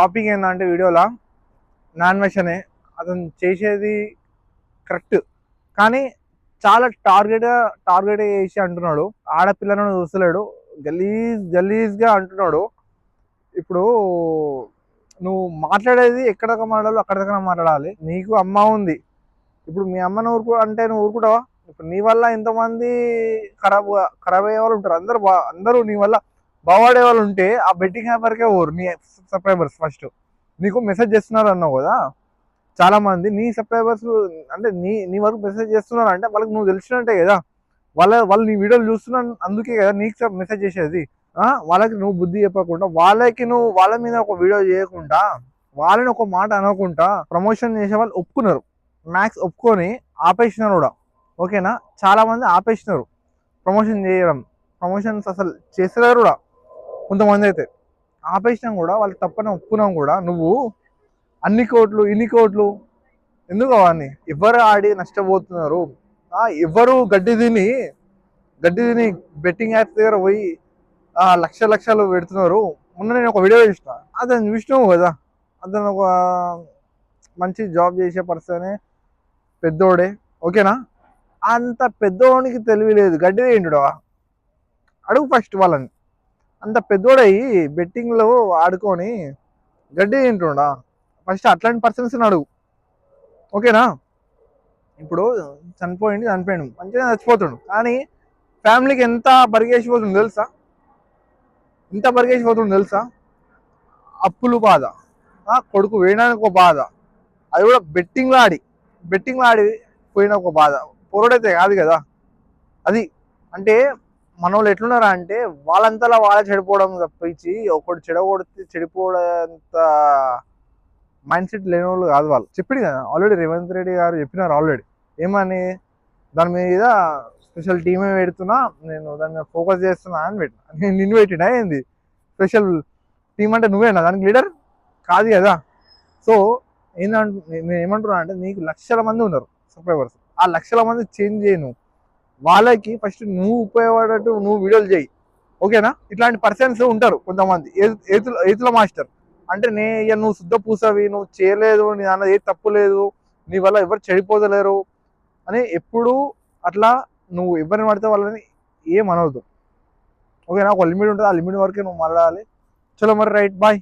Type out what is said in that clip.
Topic ఏంటంటే వీడియోలో non veg అతను చేసేది కరెక్ట్, కానీ చాలా టార్గెట్ చేసి అంటున్నాడు. ఆడపిల్లను చూస్తలేడు, గలీజ్గా అంటున్నాడు. ఇప్పుడు నువ్వు మాట్లాడేది ఎక్కడ దాకా మాట్లాడాలో అక్కడ దాకా మాట్లాడాలి. నీకు అమ్మ ఉంది, ఇప్పుడు మీ అమ్మను అంటే నువ్వు ఊరుకుంటావా? ఇప్పుడు నీ వల్ల ఎంతమంది ఖరాబ్ అయ్యే వాళ్ళు ఉంటారు. అందరూ నీ వల్ల బాగుపడే వాళ్ళు ఉంటే ఆ బెట్టింగ్ యాపర్కే పోరు నీ సబ్స్క్రైబర్స్. ఫస్ట్ నీకు మెసేజ్ చేస్తున్నారు అన్నావు కదా, చాలా మంది నీ సబ్స్క్రైబర్స్ అంటే నీ వరకు మెసేజ్ చేస్తున్నారు అంటే వాళ్ళకి నువ్వు తెలిసినట్టే కదా. వాళ్ళు నీ వీడియోలు చూస్తున్నా అందుకే కదా నీకు మెసేజ్ చేసేది. వాళ్ళకి నువ్వు బుద్ధి చెప్పకుండా, వాళ్ళ మీద ఒక వీడియో చేయకుండా, వాళ్ళని ఒక మాట అనకుండా ప్రమోషన్ చేసే వాళ్ళు ఒప్పుకున్నారు. మ్యాక్స్ ఒప్పుకొని ఆపేసినారు కూడా, ఓకేనా. చాలా మంది ఆపేసినారు ప్రమోషన్ చేయడం, ప్రమోషన్స్ అసలు చేసేవారు కూడా కొంతమంది అయితే. ఆపేసినా కూడా వాళ్ళు తప్పని ఒప్పుకున్నాం కూడా, నువ్వు అన్ని కోట్లు ఇన్ని కోట్లు ఎందుకు అవన్నీ? ఎవరు ఆడి నష్టపోతున్నారు? ఎవరు గడ్డి తిని బెట్టింగ్ యాప్స్ దగ్గర పోయి లక్షలు పెడుతున్నారు. మొన్న నేను ఒక వీడియో చూసిన, అతను చూసినావు కదా, అతను ఒక మంచి జాబ్ చేసే పర్సనే, పెద్దోడే, ఓకేనా. అంత పెద్దోడికి తెలివి లేదు, గడ్డి ఏంటుడా? అడుగు ఫస్ట్ వాళ్ళని. అంత పెద్దోడయి బెట్టింగ్లో ఆడుకొని గడ్డి తింటుండా? ఫస్ట్ అట్లాంటి పర్సన్స్ అడుగు, ఓకేనా. ఇప్పుడు చనిపోయాడు, మంచిగా చచ్చిపోతాడు, కానీ ఫ్యామిలీకి ఎంత బరిగేసిపోతుంది తెలుసా? అప్పులు బాధ, కొడుకు వేయడానికి ఒక బాధ, అది కూడా బెట్టింగ్లో ఆడి పోయిన ఒక బాధ. పొరడైతే కాదు కదా అది. అంటే మన వాళ్ళు ఎట్లున్నారా అంటే వాళ్ళంతలా వాళ్ళే చెడిపోవడం తప్పించి ఒకటి చెడిపోవడంత మైండ్ సెట్ లేని వాళ్ళు కాదు వాళ్ళు. చెప్పింది కదా ఆల్రెడీ, రేవంత్ రెడ్డి గారు చెప్పినారు ఆల్రెడీ. ఏమని? దాని మీద స్పెషల్ టీమే పెడుతున్నా, నేను దాని మీద ఫోకస్ చేస్తున్నా అని పెట్టినా. నేను నిన్ను పెట్టినా ఏంది? స్పెషల్ టీం అంటే నువ్వేనా దానికి లీడర్? కాదు కదా. సో నేను ఏమంటున్నా అంటే, నీకు లక్షల మంది ఉన్నారు సబ్స్క్రైబర్స్, ఆ లక్షల మంది చేంజ్ చేయను. వాళ్ళకి ఫస్ట్ నువ్వు ఉపయోగపడేట్టు నువ్వు వీడియోలు చేయి, ఓకేనా. ఇట్లాంటి పర్సన్స్ ఉంటారు కొంతమంది, ఏతుల మాస్టర్ అంటే నువ్వు శుద్ధ పూసవి, నువ్వు చేయలేదు, నీ దాంట్లో ఏ తప్పు లేదు, నీ వల్ల ఎవరు చెడిపోతలేరు అని ఎప్పుడు అట్లా నువ్వు ఎవరిని పడితే వాళ్ళని ఏమనవద్దు, ఓకేనా. ఒక లిమిట్ ఉంటుంది, ఆ లిమిట్ వరకే నువ్వు మాట్లాడాలి. చలో మరి, రైట్, బాయ్.